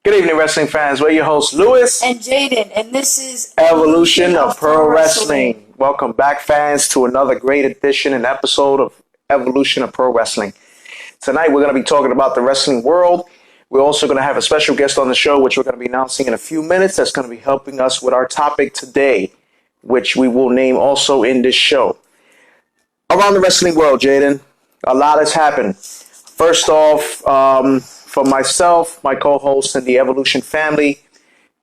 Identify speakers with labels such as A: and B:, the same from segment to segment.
A: Good evening, wrestling fans. We're your hosts, Lewis
B: and Jaden, and this is
A: Evolution of Pro Wrestling. Welcome back, fans, to another great edition and episode of Evolution of Pro Wrestling. Tonight, we're going to be talking about the wrestling world. We're also going to have a special guest on the show, which we're going to be announcing in a few minutes. That's going to be helping us with our topic today, which we will name also in this show. Around the wrestling world, Jaden, a lot has happened. First off, for myself, my co-host, and the Evolution family,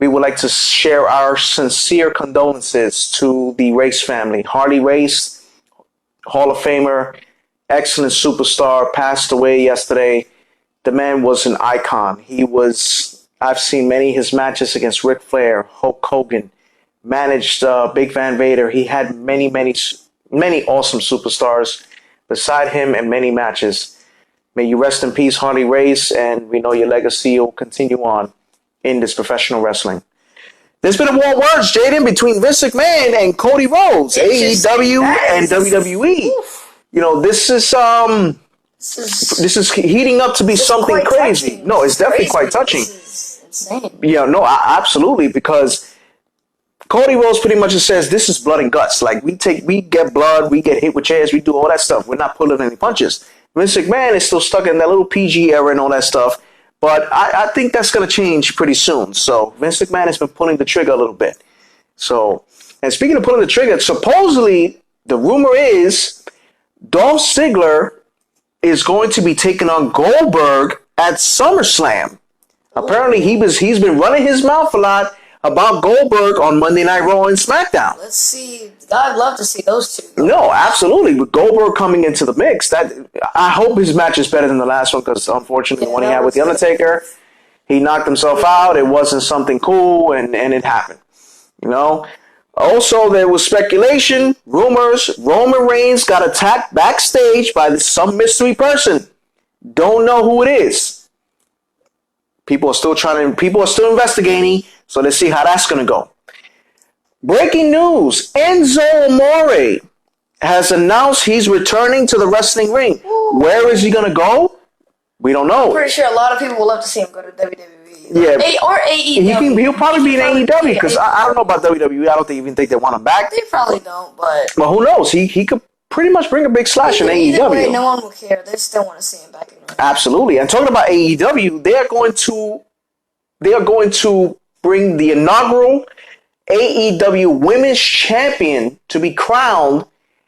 A: we would like to share our sincere condolences to the Race family. Harley Race, Hall of Famer, excellent superstar, passed away yesterday. The man was an icon. I've seen many of his matches against Ric Flair, Hulk Hogan, managed Big Van Vader. He had many awesome superstars beside him and many matches. May you rest in peace, Harley Race, and we know your legacy will continue on in this professional wrestling. There's been a war of words, Jaden, between Vince McMahon and Cody Rhodes, AEW and WWE. You know, this is heating up to be something crazy.
B: Touching.
A: No, it's definitely quite touching.
B: This is insane.
A: Yeah, no, absolutely, because Cody Rhodes pretty much just says this is blood and guts. Like we get blood, we get hit with chairs, we do all that stuff. We're not pulling any punches. Vince McMahon is still stuck in that little PG era and all that stuff, but I think that's going to change pretty soon. So Vince McMahon has been pulling the trigger a little bit. So, and speaking of pulling the trigger, supposedly the rumor is Dolph Ziggler is going to be taking on Goldberg at SummerSlam. Apparently he's been running his mouth a lot about Goldberg on Monday Night Raw and SmackDown.
B: Let's see. I'd love to see those two.
A: No, absolutely. With Goldberg coming into the mix, I hope his match is better than the last one, because unfortunately the one he had with The Undertaker, he knocked himself out. It wasn't something cool, and it happened. You know? Also, there was speculation, rumors, Roman Reigns got attacked backstage by some mystery person. Don't know who it is. People are still investigating, so let's see how that's going to go. Breaking news, Enzo Amore has announced he's returning to the wrestling ring. Ooh. Where is he going to go? We don't know.
B: I'm pretty sure a lot of people would love to see him go to WWE.
A: Yeah.
B: Or AEW.
A: He'll probably be in AEW, because I don't know about WWE. I don't even think they want him back.
B: They probably don't, but...
A: Well, who knows? He could pretty much bring a big splash in AEW.
B: Either way, no one will care. They still want to see him back in the ring.
A: Absolutely. And talking about AEW, they are going to bring the inaugural AEW Women's Champion to be crowned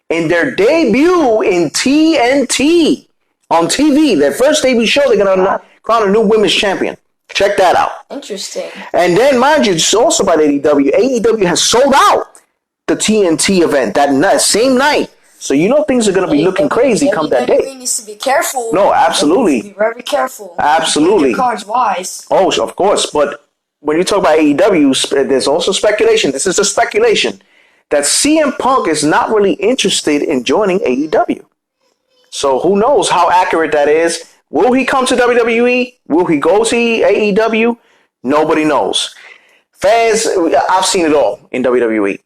A: in their debut in TNT on TV. Their first debut show, they're going to crown a new Women's Champion. Check that out.
B: Interesting.
A: And then, mind you, it's also about AEW. AEW has sold out the TNT event that same night. So you know things are going to be looking crazy come that day.
B: WWE needs to be careful.
A: No, absolutely.
B: Needs to be very careful.
A: Absolutely.
B: Your cards wise.
A: Oh, of course. But when you talk about AEW, there's also speculation. This is a speculation that CM Punk is not really interested in joining AEW. So who knows how accurate that is? Will he come to WWE? Will he go to AEW? Nobody knows. Fans, I've seen it all in WWE.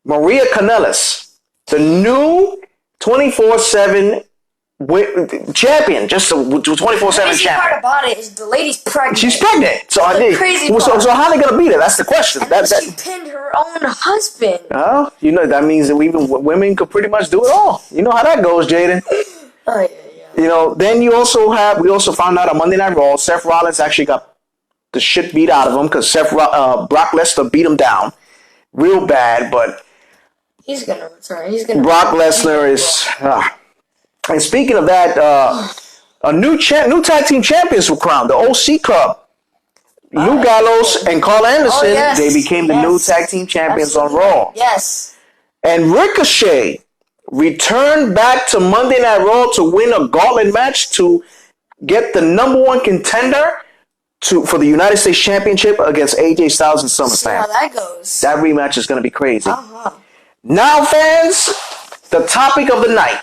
A: Maria Kanellis, the new 24/7 champion, just a 24/7 champion.
B: The part about it is the lady's pregnant.
A: She's pregnant. So so how are they gonna beat her? That's the question.
B: She pinned her own husband.
A: Oh, you know that means that women could pretty much do it all. You know how that goes, Jaden.
B: Oh yeah.
A: You know. Then we also found out on Monday Night Raw, Seth Rollins actually got the shit beat out of him because Brock Lesnar beat him down real bad, but
B: he's gonna return.
A: Brock Lesnar is. And speaking of that, a new tag team champions were crowned. The OC Club, Lou Gallows and Carl Anderson, they became the new tag team champions on Raw.
B: Yes.
A: And Ricochet returned back to Monday Night Raw to win a gauntlet match to get the number one contender for the United States Championship against AJ Styles in SummerSlam.
B: See how that goes.
A: That rematch is going to be crazy. Now, fans, the topic of the night.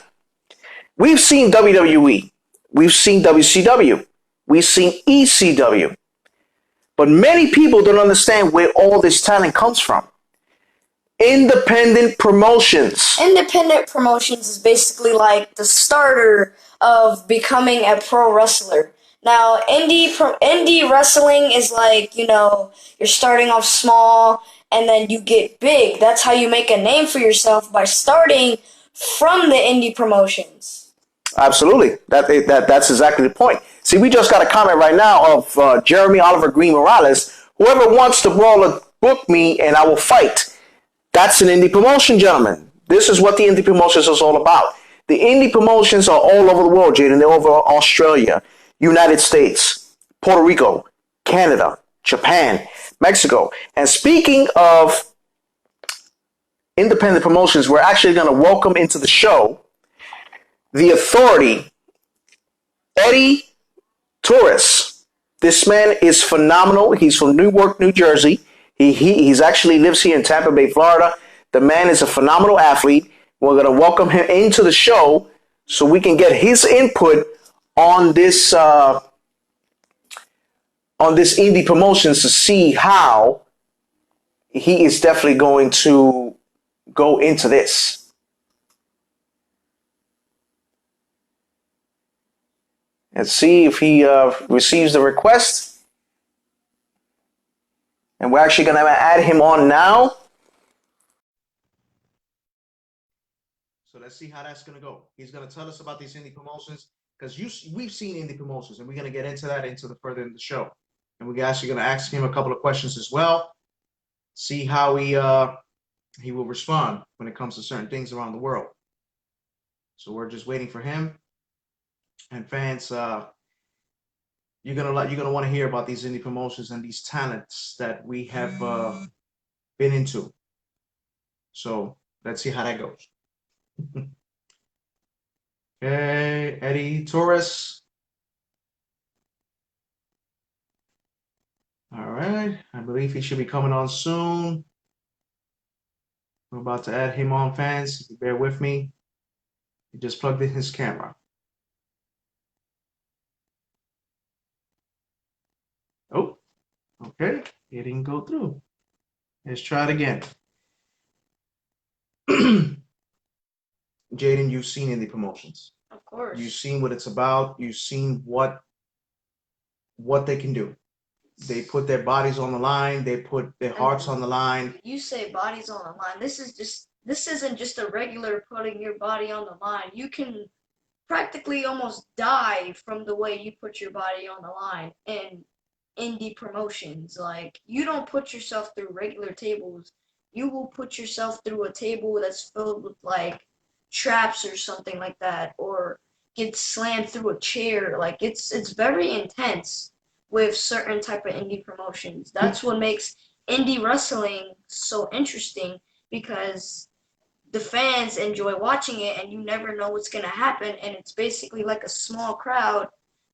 A: We've seen WWE. We've seen WCW. We've seen ECW. But many people don't understand where all this talent comes from. Independent promotions.
B: Independent promotions is basically like the starter of becoming a pro wrestler. Now, indie wrestling is like, you're starting off small and then you get big. That's how you make a name for yourself, by starting from the indie promotions.
A: Absolutely. That's exactly the point. See, we just got a comment right now of Jeremy Oliver Green Morales. Whoever wants to brawler, book me and I will fight. That's an indie promotion, gentlemen. This is what the indie promotions is all about. The indie promotions are all over the world, Jaden. They're over Australia, United States, Puerto Rico, Canada, Japan, Mexico. And speaking of independent promotions, we're actually going to welcome into the show the Authority Eddie Taurus. This man is phenomenal. He's from Newark, New Jersey. He's actually lives here in Tampa Bay, Florida. The man is a phenomenal athlete. We're going to welcome him into the show so we can get his input on this indie promotions to see how he is definitely going to go into this. And see if he receives the request. And we're actually going to add him on now. So let's see how that's going to go. He's going to tell us about these indie promotions because we've seen indie promotions, and we're going to get into that further in the show. And we're actually going to ask him a couple of questions as well. See how he will respond when it comes to certain things around the world. So we're just waiting for him. And fans, you're gonna want to hear about these indie promotions and these talents that we have been into. So let's see how that goes. Okay, Eddie Taurus. All right, I believe he should be coming on soon. We're about to add him on, fans. Bear with me. He just plugged in his camera. Oh, okay. It didn't go through. Let's try it again. Jaden, you've seen indie promotions.
B: Of course.
A: You've seen what it's about. You've seen what they can do. They put their bodies on the line. They put their hearts on the line.
B: You say bodies on the line. This isn't just a regular putting your body on the line. You can practically almost die from the way you put your body on the line in indie promotions. Like, you don't put yourself through regular tables. You will put yourself through a table that's filled with like traps or something like that, or get slammed through a chair. Like, it's very intense with certain type of indie promotions. That's what makes indie wrestling so interesting, because the fans enjoy watching it and you never know what's going to happen, and it's basically like a small crowd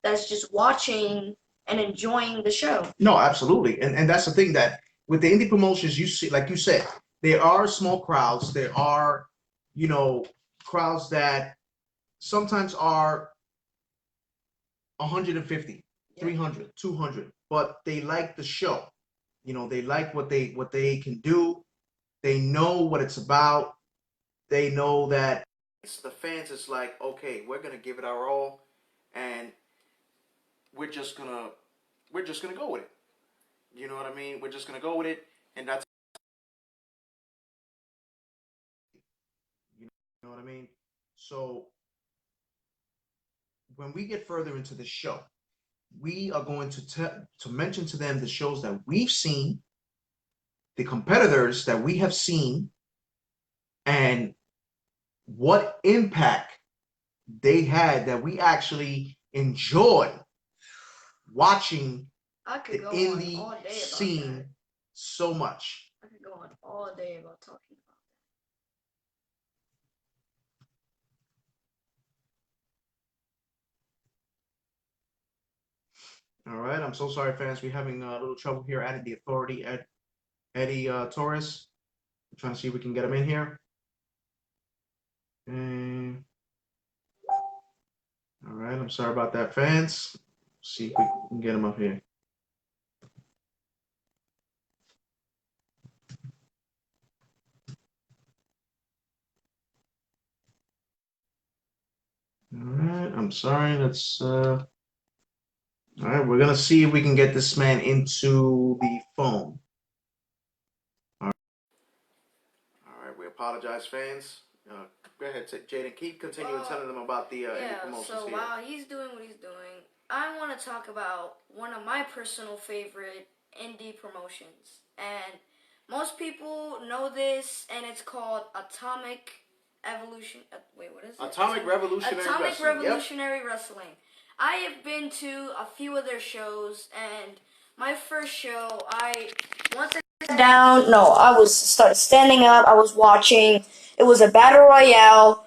B: that's just watching and enjoying the show.
A: No, absolutely. And that's the thing, that with the indie promotions, you see, like you said, there are small crowds. There are, crowds that sometimes are 150, 300, 200, but they like the show. They like what they can do. They know what it's about. They know that the fans is like, okay, we're gonna give it our all, and we're just gonna go with it. You know what I mean? We're just gonna go with it, and that's, you know what I mean. So when we get further into the show, we are going to mention to them the shows that we've seen, the competitors that we have seen, and what impact they had, that we actually enjoy watching the indie scene so much.
B: I could go on all day about talking about
A: All right, I'm so sorry, fans. We're having a little trouble here adding the Authority Eddie Taurus. I'm trying to see if we can get him in here. And all right, I'm sorry about that, fans. See if we can get him up here. All right, I'm sorry. Let's All right, we're gonna see if we can get this man into the phone. All right, we apologize, fans. Go ahead, Jaden. Keep continuing telling them about the indie promotions
B: so
A: here.
B: while he's doing what he's doing, I want to talk about one of my personal favorite indie promotions. And most people know this, and it's called Atomic Evolution. Wait, what is it?
A: Atomic Revolutionary
B: Atomic
A: Wrestling.
B: Revolutionary Wrestling. I have been to a few of their shows, and my first show, once I sat down, no, I was started standing up. I was watching. It was a battle royale.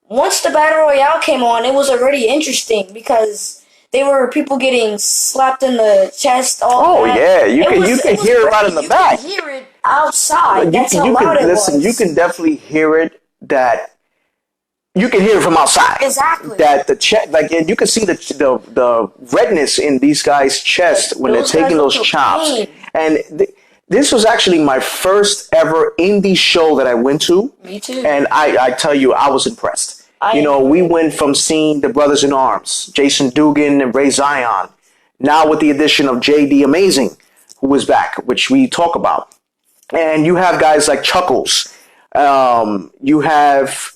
B: Once the battle royale came on, it was already interesting because they were people getting slapped in the chest. All that.
A: Yeah, you can hear it right in the back.
B: You could hear it outside. That's how loud it was.
A: Listen. You can definitely hear it. That you can hear it from outside.
B: Exactly.
A: That the chest, like, and you can see the redness in these guys' chest when they're taking those chops. And this was actually my first ever indie show that I went to.
B: Me too.
A: And I tell you, I was impressed. We went from seeing the Brothers in Arms, Jason Dugan and Ray Zion, now with the addition of JD Amazing, who is back, which we talk about. And you have guys like Chuckles. You have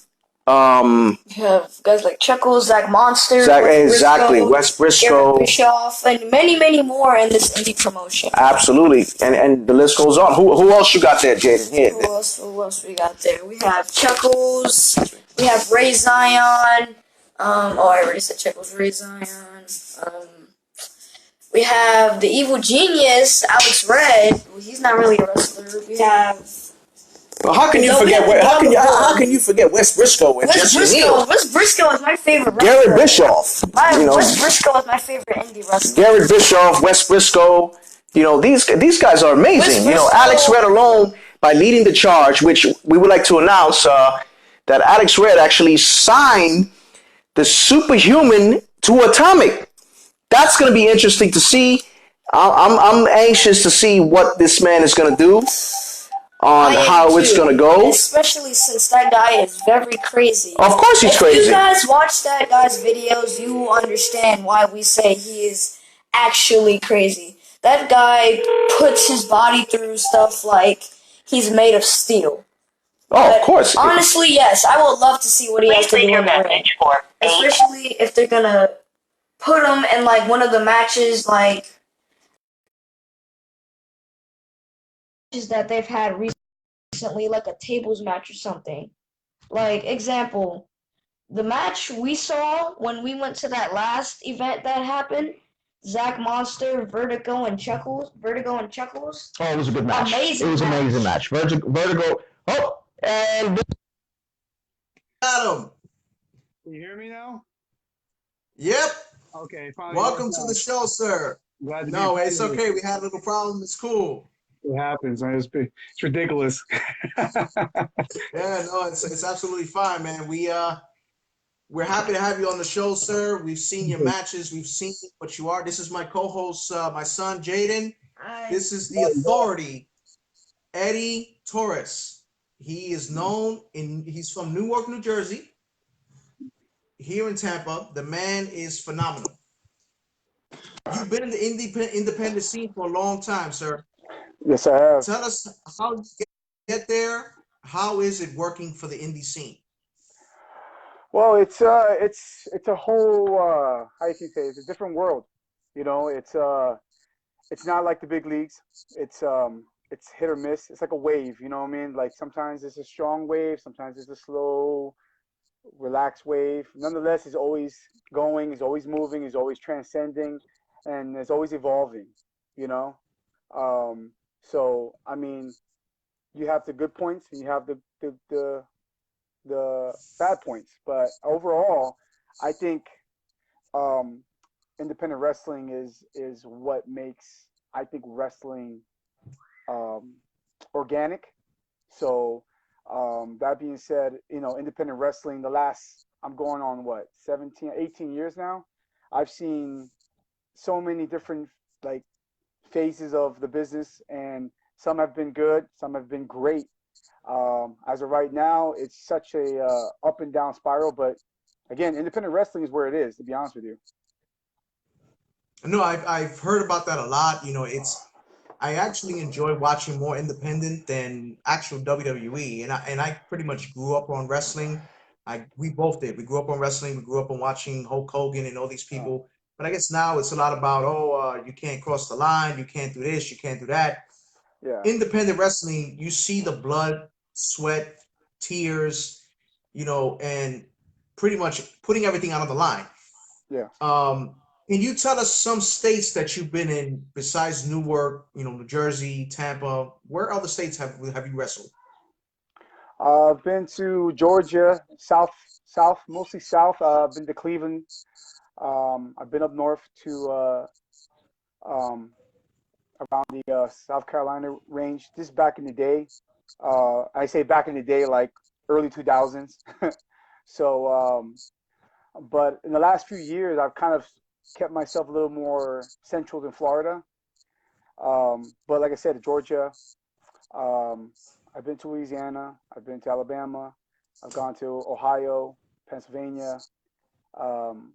B: You have guys like Chuckles, Zach Monster,
A: exactly, Wes Briscoe,
B: Garrett Bischoff, and many, many more in this indie promotion.
A: Absolutely, and the list goes on. Who else you got there, Jaden? Here.
B: Who else we got there? We have Chuckles. We have Ray Zion. I already said Chuckles, Ray Zion. We have the evil genius, Alex Red. Well, he's not really a wrestler. We have.
A: Well, how can you forget? How can you forget Wes Briscoe and Jesse Neal?
B: Wes Briscoe is my favorite wrestler.
A: Garrett Bischoff.
B: Wes Briscoe is my favorite indie wrestler.
A: Garrett Bischoff, Wes Briscoe. These guys are amazing. Alex Red alone, by leading the charge, which we would like to announce that Alex Red actually signed the Superhuman to Atomic. That's going to be interesting to see. I'm anxious to see what this man is going to do on how it's going to go.
B: Especially since that guy is very crazy.
A: Of course he's crazy.
B: If you guys watch that guy's videos, you will understand why we say he is actually crazy. That guy puts his body through stuff like he's made of steel.
A: Of course.
B: Honestly, yes, I would love to see what he has to do in the ring. Especially if they're going to put him in like one of the matches that they've had recently, like a tables match or something. Like, example, the match we saw when we went to that last event that happened, Zach Monster, Vertigo and Chuckles.
C: Oh, it was a good match.
B: Amazing.
C: It was an amazing match. Vertigo. Oh, and
A: got him.
D: Can you hear me now?
A: Yep.
D: Okay, fine.
A: Welcome to the show, sir.
D: No,
A: it's okay. We had a little problem. It's cool.
D: It happens. It's ridiculous.
A: Yeah, no, it's absolutely fine, man. We're happy to have you on the show, sir. We've seen your matches. We've seen what you are. This is my co-host, my son, Jaden. This is the Authority Eddie Taurus. He is he's from Newark, New Jersey. Here in Tampa, the man is phenomenal. You've been in the independent scene for a long time, sir.
D: Yes, I have.
A: Tell us how you get there. How is it working for the indie scene?
D: Well, it's a whole how you can say it's a different world. It's not like the big leagues. It's hit or miss. It's like a wave. You know what I mean? Like sometimes it's a strong wave, sometimes it's a slow, relaxed wave. Nonetheless, it's always going. It's always moving. It's always transcending, and it's always evolving. You know. So I mean, you have the good points and you have the bad points, but overall, I think um, independent wrestling is what makes I think wrestling um, organic. So that being said, independent wrestling, I'm going on what 17, 18 years now. I've seen so many different like phases of the business, and some have been good, some have been great. As of right now, it's such a up and down spiral. But again, independent wrestling is where it is. To be honest with you.
A: No, I've heard about that a lot. I actually enjoy watching more independent than actual WWE, and I pretty much grew up on wrestling. We both did. We grew up on wrestling. We grew up on watching Hulk Hogan and all these people. But I guess now it's a lot about, you can't cross the line, you can't do this, you can't do that.
D: Yeah,
A: Independent wrestling, you see the blood, sweat, tears, and pretty much putting everything out on the line.
D: yeah.
A: Um, can you tell us some states that you've been in besides Newark, New Jersey, Tampa? Where other states have you wrestled?
D: I've been to Georgia, South, mostly South. I've been to Cleveland. I've been up north to um, around the South Carolina range. This back in the day. I say back in the day, like early 2000s. So, but in the last few years, I've kind of kept myself a little more central than Florida. But like I said, Georgia. Um, I've been to Louisiana. I've been to Alabama. I've gone to Ohio, Pennsylvania. Um,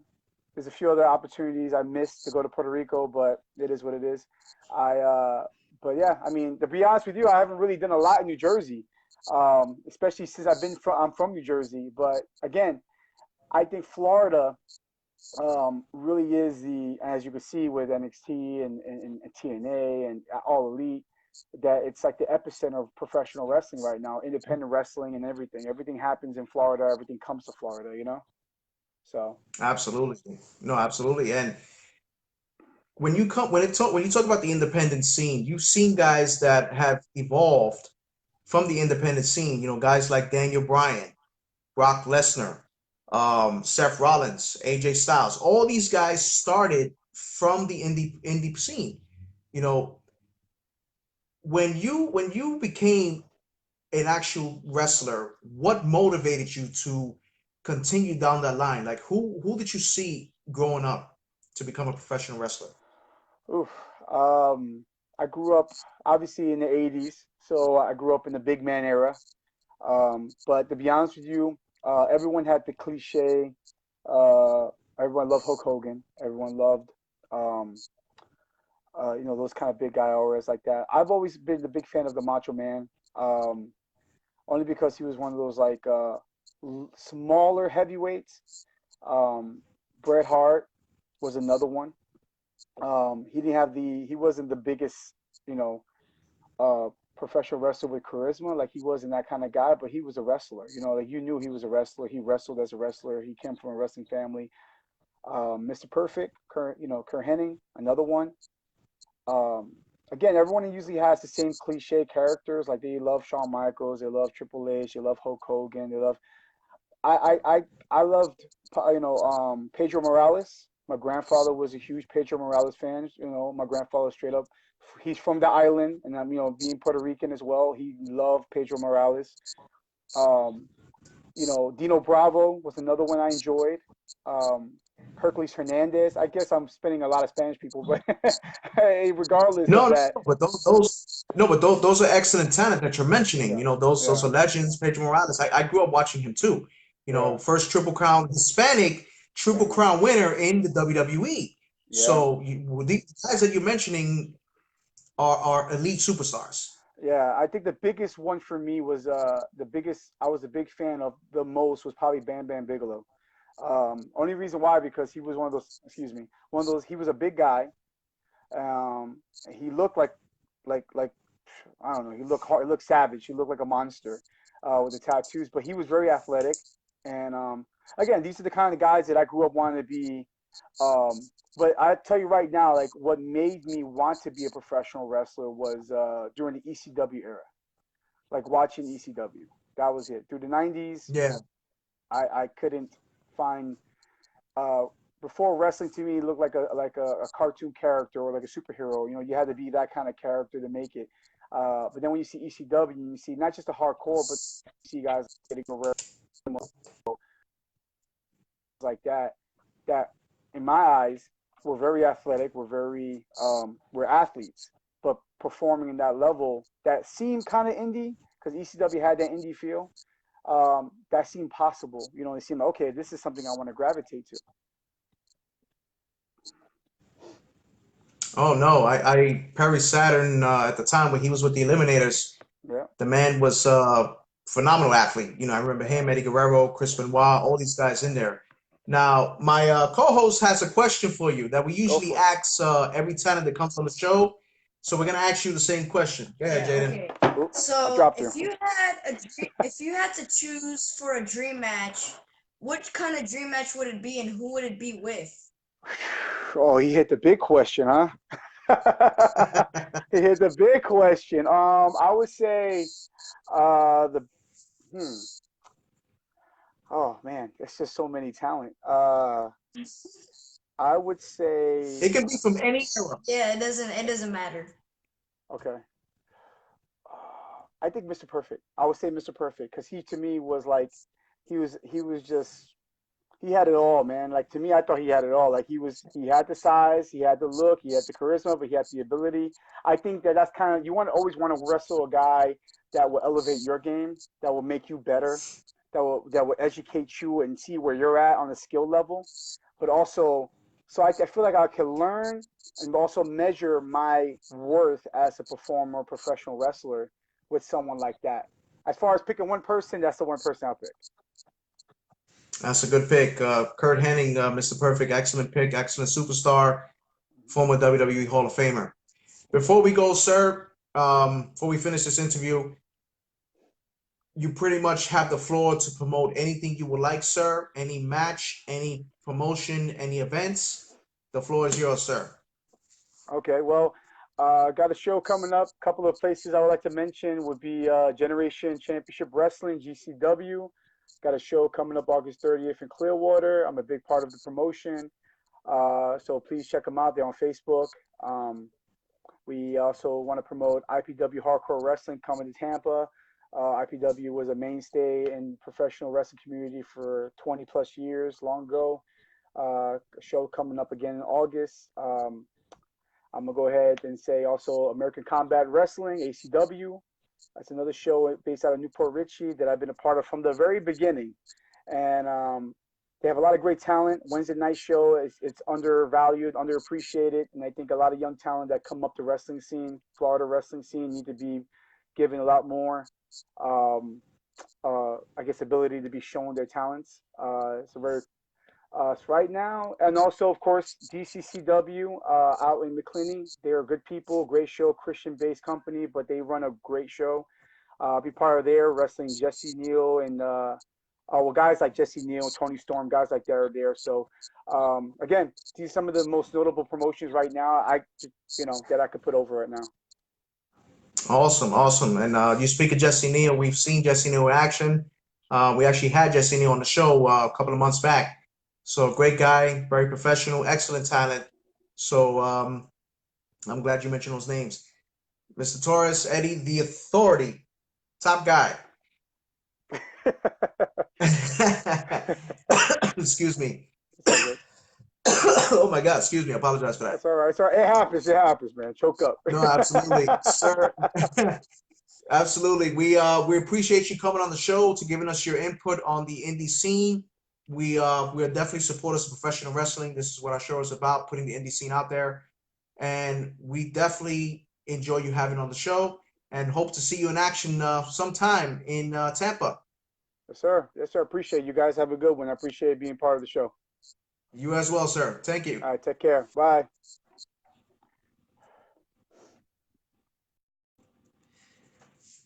D: there's a few other opportunities I missed to go to Puerto Rico, but it is what it is. I but yeah, I mean, to be honest with you, I haven't really done a lot in New Jersey, especially since I'm from New Jersey. But again, I think Florida really is the, as you can see with NXT and TNA and All Elite, that it's like the epicenter of professional wrestling right now, independent wrestling and everything. Everything happens in Florida. Everything comes to Florida, you know. So
A: Absolutely. No, absolutely. And when you talk about the independent scene, you've seen guys that have evolved from the independent scene. Guys like Daniel Bryan, Brock Lesnar, Seth Rollins, AJ Styles. All these guys started from the indie scene. You know, when you became an actual wrestler, what motivated you to continue down that line? Like who did you see growing up to become a professional wrestler?
D: oof. Um, I grew up obviously in the '80s, so I grew up in the big man era. But to be honest with you, everyone had the cliche. Uh, everyone loved Hulk Hogan. Everyone loved, um, those kind of big guy auras like that. I've always been the big fan of the Macho Man, um, only because he was one of those like smaller heavyweights. Um, Bret Hart was another one. He wasn't the biggest, you know, uh, professional wrestler with charisma. Like he wasn't that kind of guy, but he was a wrestler. You know, like you knew he was a wrestler. He wrestled as a wrestler. He came from a wrestling family. Mr. Perfect, Kurt Hennig, another one. Um, Again, everyone usually has the same cliche characters. Like they love Shawn Michaels, they love Triple H, they love Hulk Hogan, they love. I loved Pedro Morales. My grandfather was a huge Pedro Morales fan. You know, my grandfather straight up, he's from the island, and being Puerto Rican as well, he loved Pedro Morales. Um, Dino Bravo was another one I enjoyed. Um, Hercules Hernandez. I guess I'm spinning a lot of Spanish people, but hey, regardless of
A: No, no,
D: that,
A: no, but those no, but those are excellent talent that you're mentioning.
D: yeah,
A: Those
D: yeah,
A: are legends. Pedro Morales. I grew up watching him too.
D: yeah,
A: First Triple Crown Hispanic Triple
D: yeah,
A: Crown winner in the WWE.
D: yeah.
A: So these guys that you're mentioning are elite superstars.
D: Yeah, I think the biggest one for me was the biggest I was a big fan of the most was probably Bam Bam Bigelow. Only reason why because he was one of those, excuse me, one of those. He was a big guy. He looked like I don't know. He looked hard. He looked savage. He looked like a monster with the tattoos. But he was very athletic. And again, these are the kind of guys that I grew up wanting to be. But I tell you right now, like what made me want to be a professional wrestler was during the ECW era, like watching ECW. That was it. Through the '90s,
A: Yeah.
D: I couldn't find uh, before wrestling to me looked like a cartoon character or like a superhero. You know, you had to be that kind of character to make it. But then when you see ECW, you see not just the hardcore, but you see guys getting over like that. That, in my eyes, were very athletic. We're athletes, but performing in that level that seemed kind of indie because ECW had that indie feel. That seemed possible. You know, it seemed like, okay, this is something I want to gravitate to.
A: Oh no, I Perry Saturn at the time when he was with the Eliminators.
D: Yeah.
A: The man was a phenomenal athlete. I remember him, Eddie Guerrero, Chris Benoit, all these guys in there. Now, my co-host has a question for you that we
D: Go
A: usually
D: for it.
A: ask every talent that comes on the show. So we're gonna ask you the same question. Go ahead,
B: Yeah,
A: Jaden.
B: okay.
D: Oop, I
B: So
D: dropped you.
B: if you had to choose for a dream match, what kind of dream match would it be and who would it be with?
D: Oh, he hit the big question, huh? He hit the big question. I would say the hmm. Oh man, there's just so many talent. I would say
A: It can be from any era.
B: Yeah, it doesn't matter.
D: okay. I think Mr. Perfect. I would say Mr. Perfect because he to me was like he was just he had it all, man. Like to me, I thought he had it all. Like he had the size, he had the look, he had the charisma, but he had the ability. I think that's kind of you want always want to wrestle a guy that will elevate your game, that will make you better, that will educate you and see where you're at on the skill level, but also so I feel like I can learn and also measure my worth as a performer, professional wrestler with someone like that. As far as picking one person, that's the one person I'll pick.
A: That's a good pick. Kurt Hennig, Mr. Perfect, excellent pick, excellent superstar, former WWE Hall of Famer. Before we go, sir, before we finish this interview, you pretty much have the floor to promote anything you would like, sir. Any match, any promotion, any events. The floor is yours, sir.
D: Okay, well, got a show coming up. A couple of places I would like to mention would be Generation Championship Wrestling (GCW). Got a show coming up August 30th in Clearwater. I'm a big part of the promotion, so please check them out. They're on Facebook. Um, we also want to promote IPW Hardcore Wrestling coming to Tampa. IPW was a mainstay in professional wrestling community for 20 plus years, long ago. A show coming up again in August. I'm gonna go ahead and say also American Combat Wrestling (ACW). That's another show based out of Newport Richey that I've been a part of from the very beginning, and they have a lot of great talent. Wednesday night show it's undervalued, underappreciated, and I think a lot of young talent that come up the wrestling scene, Florida wrestling scene, need to be given a lot more, um, I guess, ability to be shown their talents. It's a very so right now, and also of course DCCW out in McClinney. They're good people, great show, Christian-based company, but they run a great show. Be part of their wrestling. Jesse Neal and well, guys like Jesse Neal, Tony Storm, guys like that are there. So again, these are some of the most notable promotions right now. That I could put over right now.
A: Awesome, awesome. And you speak of Jesse Neal. We've seen Jesse Neal in action. We actually had Jesse Neal on the show a couple of months back. So great guy, very professional, excellent talent. So I'm glad you mentioned those names. Mr. Taurus, Eddie, the Authority, top guy. Excuse me.
D: It's all good.
A: Oh my God, excuse me. I apologize for that.
D: That's all right. It's all right. It happens. It happens, man. Choke up.
A: No, absolutely, sir. Absolutely. We appreciate you coming on the show to giving us your input on the indie scene. We are definitely supporters of professional wrestling. This is what our show is about, putting the indie scene out there. And we definitely enjoy you having on the show and hope to see you in action sometime in Tampa.
D: Yes, sir. Yes, sir. Appreciate you guys. Have a good one. I appreciate being part of the show.
A: You as well, sir. Thank you.
D: All right. Take care. Bye.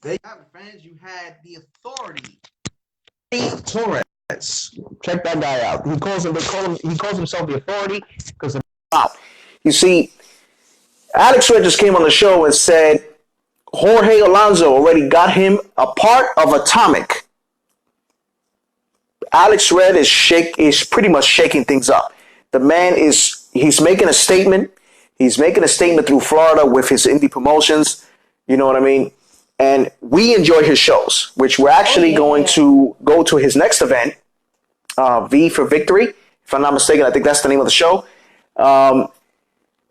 A: There you have it, fans. You had the Authority.
C: Torres. Check that guy out. He calls himself the Authority because
A: Wow. You see, Alex Red just came on the show and said Jorge Alonso already got him a part of Atomic. Alex Red is pretty much shaking things up. The man he's making a statement. He's making a statement through Florida with his indie promotions. You know what I mean? And we enjoy his shows, which we're actually going to go to his next event, V for Victory. If I'm not mistaken, I think that's the name of the show.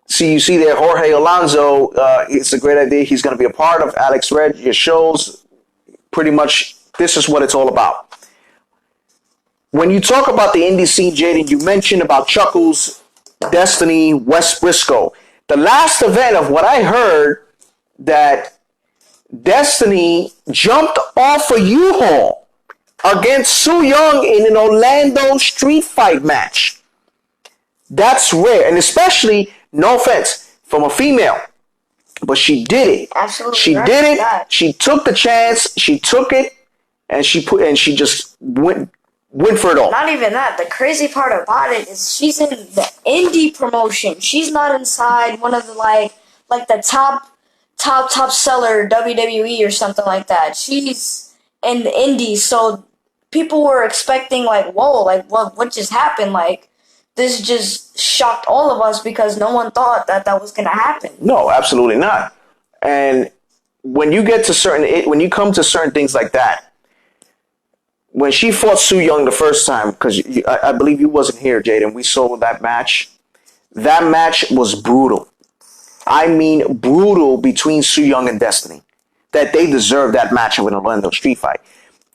A: See, you see there, Jorge Alonso. It's a great idea. He's going to be a part of Alex Red. Your shows, pretty much, this is what it's all about. When you talk about the indie scene, Jaden, you mentioned about Chuckles, Destiny, West Briscoe. The last event of what I heard that Destiny jumped off a U-Haul against Su Yung in an Orlando street fight match. That's rare, and especially, no offense, from a female. But she did it.
B: Absolutely.
A: She did it. She took the chance. She took it, and she just went for it all.
B: Not even that. The crazy part about it is she's in the indie promotion. She's not inside one of the like the top seller WWE or something like that. She's in the indies, so people were expecting like, whoa, like what just happened? Like this just shocked all of us because no one thought that was gonna happen.
A: No, absolutely not. And when you come to certain things like that, when she fought Su Yung the first time, because I believe you wasn't here, Jaden, we saw that match. That match was brutal. I mean, brutal between Su Yung and Destiny. That they deserved that match in an Orlando street fight.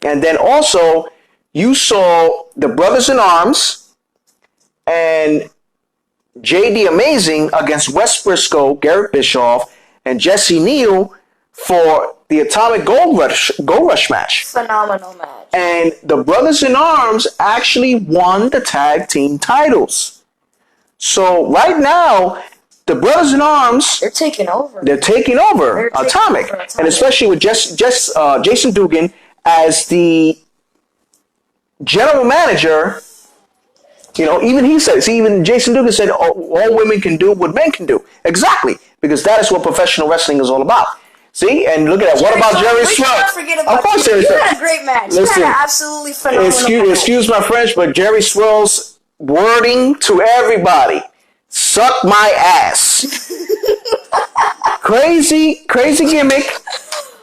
A: And then also, you saw the Brothers in Arms and JD Amazing against Wes Briscoe, Garrett Bischoff, and Jesse Neal for the Atomic Gold Rush match.
B: Phenomenal match.
A: And the Brothers in Arms actually won the tag team titles. So right now, the Brothers in Arms,
B: they're taking over.
A: Atomic. And especially with Jason Dugan as the general manager. You know, even he said, even Jason Dugan said, all women can do what men can do. Exactly. Because that is what professional wrestling is all about. See? And look at that. What about Jerry Swirls? Of course, Jerry Swirls.
B: You had a great match. You had an absolutely phenomenal match.
A: Excuse my French, but Jerry Swirls' wording to everybody. Suck my ass. Crazy gimmick.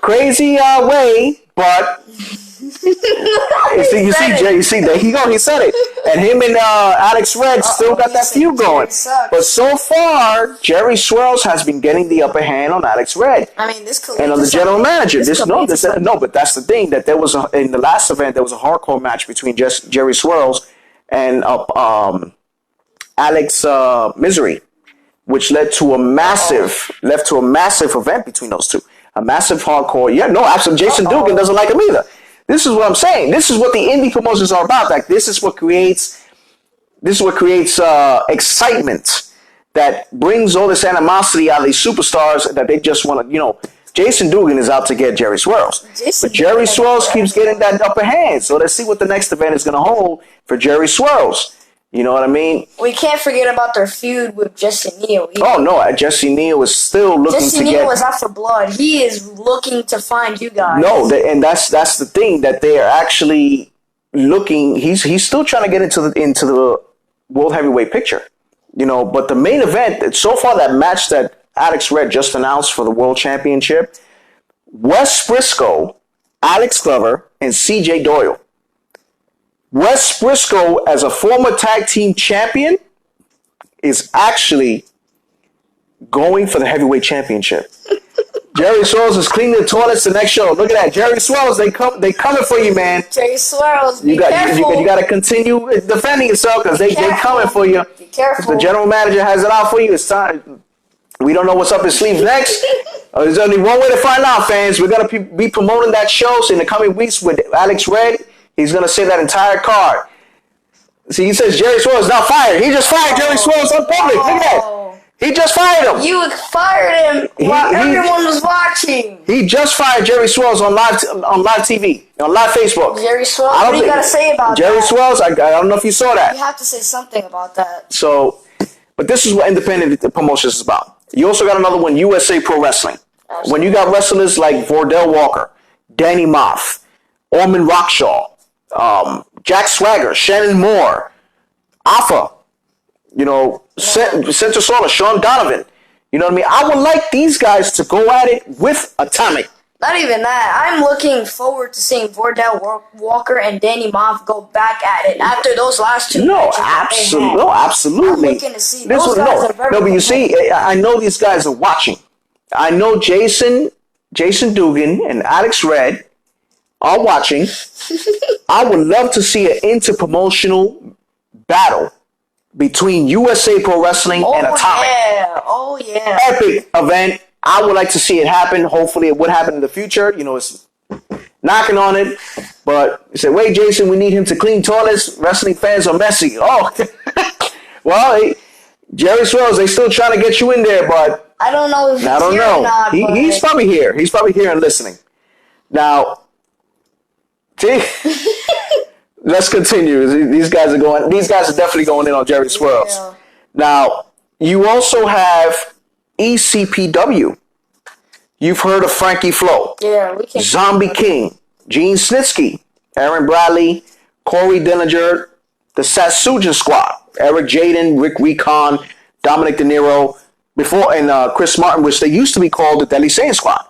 A: Crazy way, but... you see, there he go. He said it, and him and Alex Red still got that feud going. But so far, Jerry Swirls has been getting the upper hand on Alex Red.
B: I mean, this could
A: and on the general manager. But that's the thing that there was in the last event there was a hardcore match between Jerry Swirls and Alex Misery, which led to a massive event between those two. A massive hardcore. Yeah, no, absolutely. Jason Dugan doesn't like him either. This is what I'm saying. This is what the indie promotions are about. Like this is what creates excitement that brings all this animosity out of these superstars that they just want to, you know. Jason Dugan is out to get Jerry Swirls. But Jerry Swirls keeps getting that upper hand. So let's see what the next event is going to hold for Jerry Swirls. You know what I mean?
B: We can't forget about their feud with Jesse Neal.
A: Oh, no. Jesse Neal is still looking
B: Jesse Neal is out for blood. He is looking to find you guys.
A: No, and that's the thing, that they are actually looking. He's still trying to get into the World Heavyweight picture. You know, but the main event, so far that match that Alex Red just announced for the World Championship, Wes Briscoe, Alex Glover, and CJ Doyle. Wes Briscoe, as a former tag team champion, is actually going for the heavyweight championship. Jerry Swirls is cleaning the toilets the next show. Look at that. Jerry Swirls, they coming for you, man.
B: Jerry Swirls,
A: you got to continue defending yourself because they coming for you.
B: Be careful.
A: The general manager has it out for you. It's time. We don't know what's up his sleeves next. There's only one way to find out, fans. We're going to be promoting that show in the coming weeks with Alex Red. He's going to say that entire card. See, he says Jerry Swirls is not fired. He just fired Jerry Swirls on public. Look at that. He just fired him.
B: You fired him while everyone was watching.
A: He just fired Jerry Swirls on live TV, on live Facebook.
B: Jerry Swirls, what do you got to say about
A: Jerry
B: that?
A: Swirls, I don't know if you saw that.
B: You have to say something about that.
A: So, but this is what independent promotions is about. You also got another one, USA Pro Wrestling. Absolutely. When you got wrestlers like Vordell Walker, Danny Moth, Orman Rockshaw, Jack Swagger, Shannon Moore, Alpha, you know, Center Solar, Sean Donovan. You know what I mean? I would like these guys to go at it with Atomic.
B: Not even that. I'm looking forward to seeing Vordell Walker and Danny Moth go back at it after those last two matches.
A: Absolutely.
B: I'm looking to see those guys are very
A: but you see, I know these guys are watching. I know Jason Dugan and Alex Red are watching. I would love to see an interpromotional battle between USA Pro Wrestling and Atomic.
B: Oh yeah.
A: Epic event. I would like to see it happen. Hopefully it would happen in the future. You know, it's knocking on it. But he said, wait, Jason, we need him to clean toilets. Wrestling fans are messy. Oh, well, Jerry Swells, they still trying to get you in there, but
B: I don't know if he's
A: I don't
B: here
A: know.
B: or not.
A: He's probably here. He's probably here and listening. Now, see, let's continue. These guys are definitely going in on Jerry Swirls.
B: Yeah.
A: Now, you also have ECPW. You've heard of Frankie Flo.
B: Yeah, we can.
A: Zombie King, Gene Snitsky, Aaron Bradley, Corey Dillinger, the Sasujan Squad, Eric Jaden, Rick Recon, Dominic De Niro, and Chris Martin, which they used to be called the Deadly Sane Squad.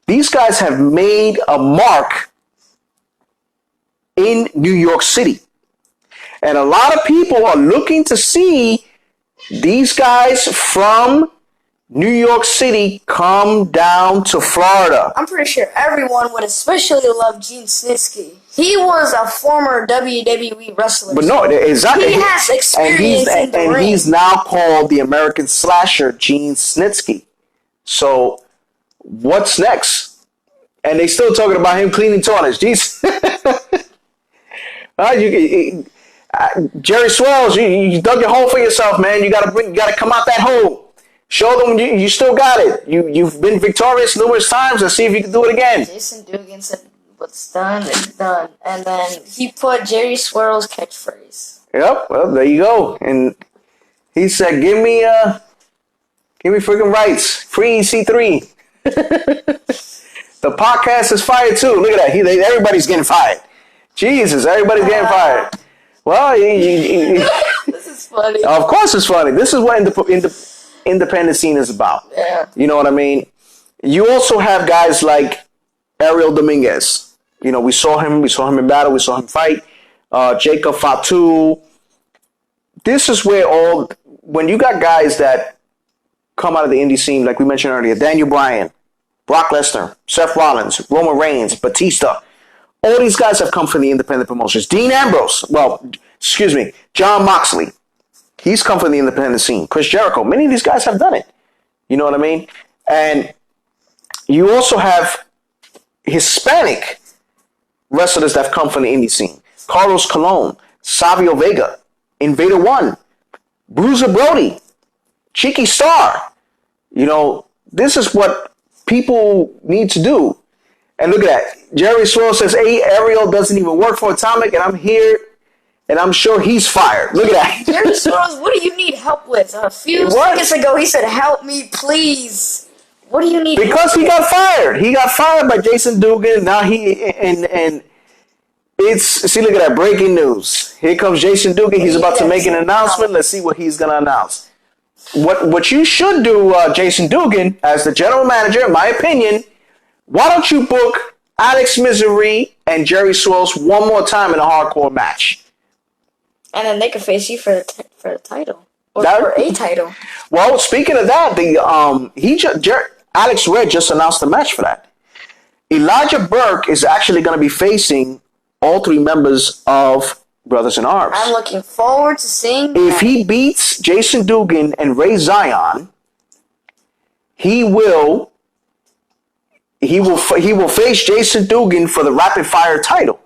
A: These guys have made a mark in New York City. And a lot of people are looking to see these guys from New York City come down to Florida.
B: I'm pretty sure everyone would especially love Gene Snitsky. He was a former WWE wrestler.
A: But no, exactly.
B: He has experience in the ring.
A: He's now called the American Slasher, Gene Snitsky. So, what's next? And they still talking about him cleaning toilets. Jeez. Jerry Swells, you dug your hole for yourself, man. You gotta come out that hole. Show them you still got it. You've been victorious numerous times. Let's see if you can do it again.
B: Jason Dugan said, "What's done is done," and then he put Jerry Swirl's catchphrase.
A: Yep. Well, there you go. And he said, "Give me freaking rights, free EC3." The podcast is fired too. Look at that. Everybody's getting fired. Jesus, everybody's getting fired. Well,
B: This is funny.
A: of course it's funny. This is what independent scene is about.
B: Yeah.
A: You know what I mean? You also have guys like Ariel Dominguez. You know, we saw him in battle, we saw him fight. Jacob Fatu. This is where when you got guys that come out of the indie scene, like we mentioned earlier, Daniel Bryan, Brock Lesnar, Seth Rollins, Roman Reigns, Batista. All these guys have come from the independent promotions. Dean Ambrose, John Moxley. He's come from the independent scene. Chris Jericho. Many of these guys have done it. You know what I mean? And you also have Hispanic wrestlers that have come from the indie scene. Carlos Colon, Savio Vega, Invader One, Bruiser Brody, Cheeky Star. You know, this is what people need to do. And look at that. Jerry Swirl says, hey, Ariel doesn't even work for Atomic, and I'm here, and I'm sure he's fired. Look at that.
B: Jerry Swirls, what do you need help with? A few seconds ago, he said, help me, please. What do you need
A: Because he got fired. He got fired by Jason Dugan. Now and it's, see, look at that. Breaking news. Here comes Jason Dugan. He's about to make an announcement. Let's see what he's going to announce. What you should do, Jason Dugan, as the general manager, in my opinion, why don't you book Alex Misery and Jerry Swirls one more time in a hardcore match?
B: And then they could face you for the title. Or for a title.
A: Well, speaking of that, Alex Red just announced the match for that. Elijah Burke is actually going to be facing all three members of Brothers in Arms.
B: I'm looking forward to seeing that.
A: If he beats Jason Dugan and Ray Zion, he will face Jason Dugan for the Rapid Fire title.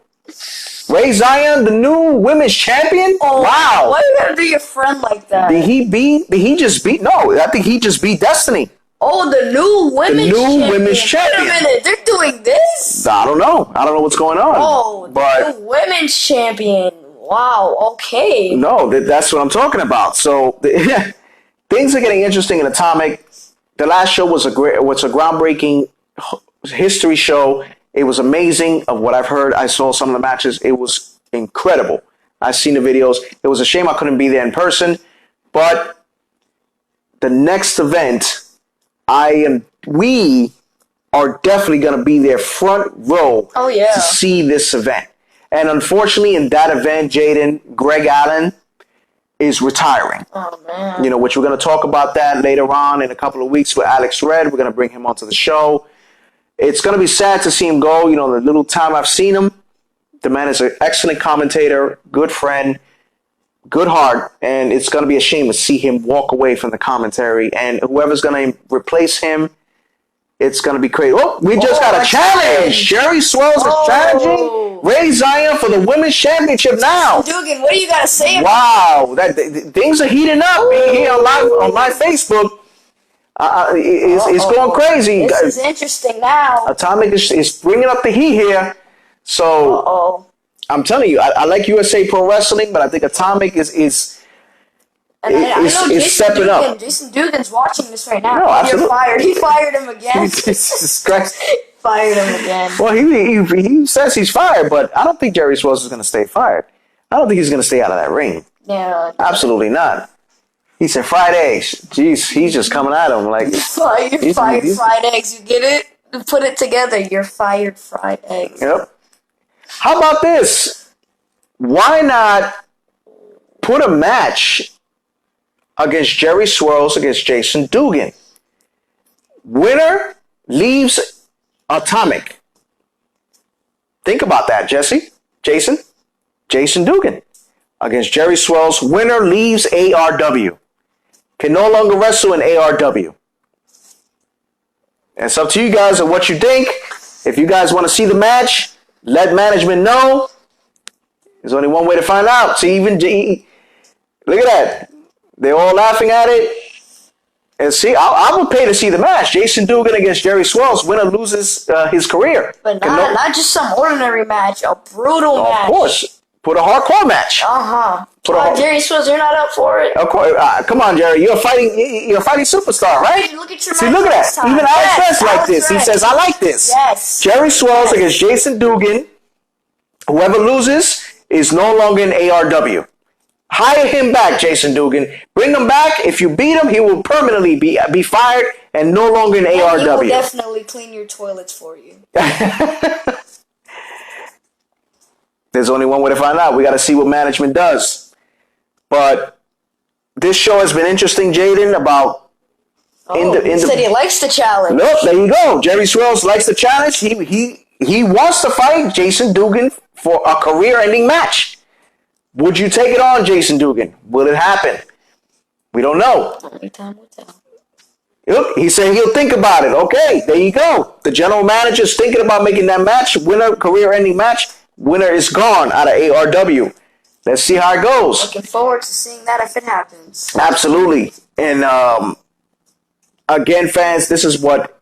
A: Ray Zion, the new women's champion?
B: Oh,
A: wow.
B: Why you gotta do your friend like that?
A: Did he just beat? No, I think he just beat Destiny.
B: Oh, the new women's champion. Wait a minute, they're doing this?
A: I don't know what's going on.
B: Oh, the new women's champion. Wow, okay.
A: No, that's what I'm talking about. So things are getting interesting in Atomic. The last show was a groundbreaking history show. It was amazing of what I've heard. I saw some of the matches. It was incredible. I've seen the videos. It was a shame I couldn't be there in person. But the next event, we are definitely going to be there front row to see this event. And unfortunately, in that event, Jaden, Greg Allen is retiring.
B: Oh, man.
A: You know, which we're going to talk about that later on in a couple of weeks with Alex Red. We're going to bring him onto the show. It's going to be sad to see him go. You know, the little time I've seen him, the man is an excellent commentator, good friend. good heart, and it's going to be a shame to see him walk away from the commentary. And whoever's going to replace him, it's going to be crazy. Oh, we just got a challenge. Jerry Swells is challenging Ray Zion for the Women's Championship now.
B: Dugan, what do you got to say?
A: Wow, things are heating up here on my Facebook. It's going crazy.
B: This is interesting now.
A: Atomic is bringing up the heat here. So I'm telling you, I like USA Pro Wrestling, but I think Atomic is stepping up.
B: Jason Dugan's watching this right now.
A: No, absolutely.
B: You're fired. He fired him again.
A: Jesus Christ.
B: Fired him again.
A: Well, he says he's fired, but I don't think Jerry Swells is going to stay fired. I don't think he's going to stay out of that ring.
B: No.
A: Absolutely not. He said fried eggs. Jeez, he's just coming at him like...
B: You're fired fried eggs. You get it? Put it together. You're fired fried eggs.
A: Yep. How about this? Why not put a match against Jerry Swirls against Jason Dugan? Winner leaves Atomic. Think about that, Jason Dugan against Jerry Swells. Winner leaves ARW. Can no longer wrestle in ARW. And it's up to you guys and what you think. If you guys want to see the match, let management know. There's only one way to find out. See, even look at that. They're all laughing at it. And see, I would pay to see the match. Jason Dugan against Jerry Swells. Winner loses his career.
B: But not just some ordinary match. A brutal match.
A: Of course. Put a hardcore match.
B: Jerry Swells, you're not up for it.
A: Of course. Come on, Jerry. You're a fighting superstar, right?
B: Look at your
A: See, look at that. Even Alex says like this. He says, I like this.
B: Yes.
A: Jerry Swells against Jason Dugan. Whoever loses is no longer in ARW. Hire him back, Jason Dugan. Bring him back. If you beat him, he will permanently be fired and no longer in ARW.
B: He will definitely clean your toilets for you.
A: There's only one way to find out. We got to see what management does. But this show has been interesting, Jaden, about...
B: He said he likes the challenge.
A: Nope, there you go. Jerry Swells likes the challenge. He wants to fight Jason Dugan for a career-ending match. Would you take it on, Jason Dugan? Will it happen? We don't know.
B: Only time will tell.
A: Look, he's saying he'll think about it. Okay, there you go. The general manager's thinking about making that match. Winner, career-ending match. Winner is gone out of ARW. Let's see how it goes.
B: Looking forward to seeing that if it happens.
A: Absolutely. And again, fans, this is what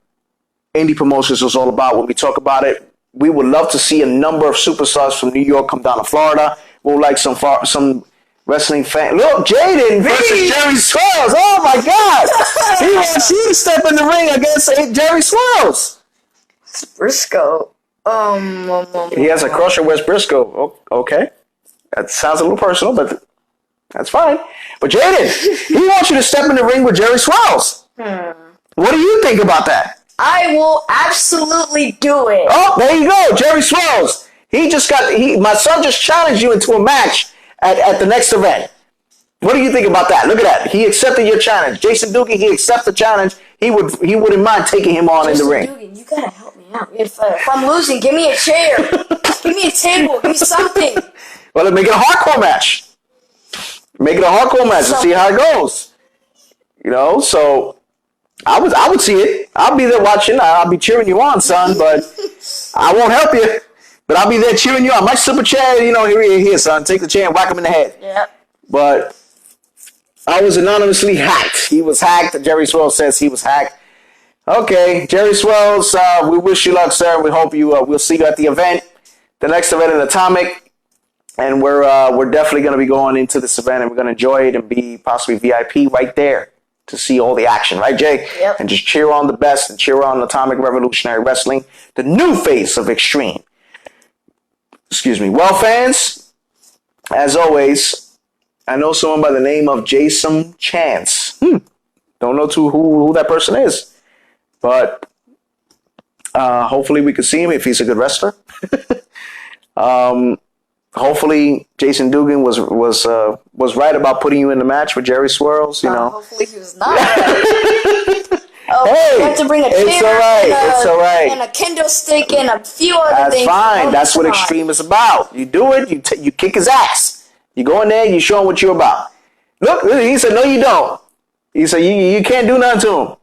A: indie promotions is all about. When we talk about it, we would love to see a number of superstars from New York come down to Florida. We'll like some wrestling fan. Look, Jaden versus Jerry Swells. Oh my God! He wants you to step in the ring against Jerry Swells.
B: Briscoe.
A: He has a crusher West Briscoe. Oh, okay. That sounds a little personal, but that's fine. But Jaden, he wants you to step in the ring with Jerry Swells. What do you think about that?
B: I will absolutely do it.
A: Oh, there you go, Jerry Swells. My son just challenged you into a match at the next event. What do you think about that? Look at that. He accepted your challenge. Jason Dugan, he accepts the challenge. He wouldn't mind taking him on in the ring.
B: Dugan, you gotta help me out. If I'm losing, give me a chair. Give me a table. Give me something.
A: Well, let's make it a hardcore match. Make it a hardcore match and see how it goes. You know, so I would see it. I'll be there watching. I'll be cheering you on, son, but I won't help you. But I'll be there cheering you on. I might slip a chair, here, son. Take the chair and whack him in the head.
B: Yeah.
A: But I was anonymously hacked. He was hacked. Jerry Swells says he was hacked. Okay, Jerry Swells, we wish you luck, sir. We hope we'll see you at the event, the next event in Atomic. And we're definitely going to be going into this event, and we're going to enjoy it and be possibly VIP right there to see all the action, right, Jay?
B: Yep.
A: And just cheer on the best and cheer on Atomic Revolutionary Wrestling, the new face of Extreme. Excuse me. Well, fans, as always, I know someone by the name of Jason Chance. Don't know who that person is, but hopefully we could see him if he's a good wrestler. Hopefully Jason Dugan was right about putting you in the match with Jerry Swirls.
B: Hopefully he was not. Hey, you have to bring a chair.
A: It's all right.
B: And a kendo stick and a few other things.
A: That's fine. That's what Extreme is about. You do it. You kick his ass. You go in there, you show him what you're about. Look, he said, no, you don't. He said, you can't do nothing to him.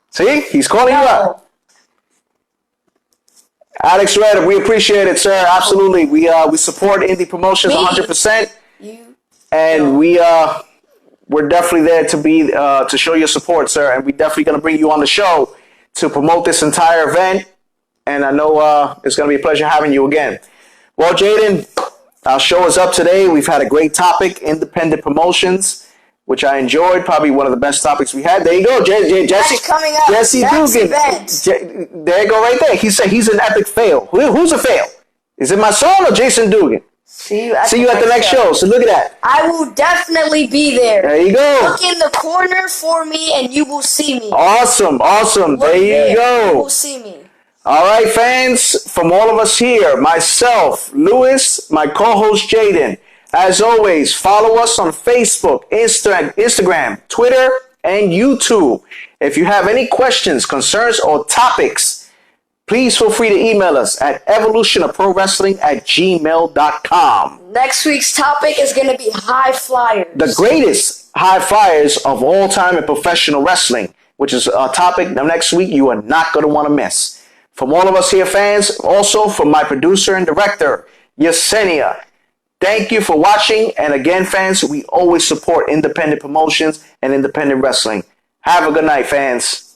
A: See? He's calling you out. Alex Red, we appreciate it, sir. Absolutely. We support indie promotions 100%. And we're definitely there to be to show your support, sir. And we're definitely going to bring you on the show to promote this entire event. And I know it's going to be a pleasure having you again. Well, Jaden, our show is up today. We've had a great topic, independent promotions, which I enjoyed. Probably one of the best topics we had. There you go, Jesse.
E: That's coming up.
A: Jesse Dugan. There you go, right there. He said he's an epic fail. Who's a fail? Is it my son or Jason Dugan?
E: See you at
A: the next show. So look at that.
E: I will definitely be there.
A: There you go.
E: Look in the corner for me and you will see me.
A: Awesome.
E: Look
A: There you go.
E: You will see me.
A: All right, fans, from all of us here, myself, Lewis, my co-host Jaden, as always, follow us on Facebook, Instagram, Twitter, and YouTube. If you have any questions, concerns, or topics, please feel free to email us at evolutionofprowrestling@gmail.com.
E: Next week's topic is going to be high flyers.
A: The greatest high flyers of all time in professional wrestling, which is a topic next week you are not going to want to miss. From all of us here, fans, also from my producer and director, Yesenia, thank you for watching. And again, fans, we always support independent promotions and independent wrestling. Have a good night, fans.